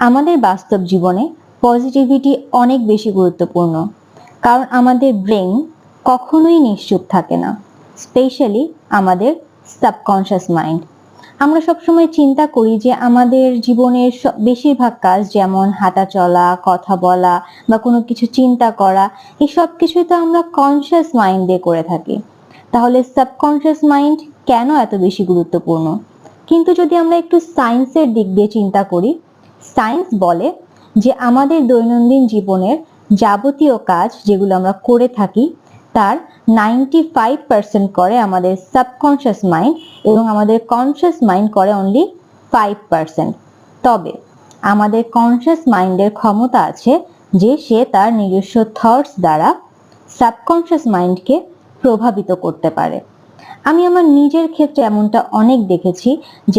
আমাদের বাস্তব জীবনে পজিটিভিটি অনেক বেশি গুরুত্বপূর্ণ, কারণ আমাদের ব্রেন কখনোই নিশ্চুপ থাকে না, স্পেশালি আমাদের সাবকনশিয়াস মাইন্ড। আমরা সবসময় চিন্তা করি যে আমাদের জীবনের বেশিরভাগ কাজ, যেমন হাঁটা চলা, কথা বলা বা কোনো কিছু চিন্তা করা, এই সব কিছুই তো আমরা কনশিয়াস মাইন্ড দিয়ে করে থাকি। তাহলে সাবকনশিয়াস মাইন্ড কেন এত বেশি গুরুত্বপূর্ণ? কিন্তু যদি আমরা একটু সায়েন্সের দিক দিয়ে চিন্তা করি, সায়েন্স বলে যে আমাদের দৈনন্দিন জীবনের যাবতীয় কাজ যেগুলো আমরা করে থাকি তার 95% করে আমাদের সাবকনশিয়াস মাইন্ড, এবং আমাদের কনশিয়াস মাইন্ড করে অনলি 5%। তবে আমাদের কনশিয়াস মাইন্ডের ক্ষমতা আছে যে সে তার নিজস্ব থটস দ্বারা সাবকনশিয়াস মাইন্ডকে প্রভাবিত করতে পারে। আমি আমার নিজের ক্ষেত্রে এমনটা অনেক দেখেছি যে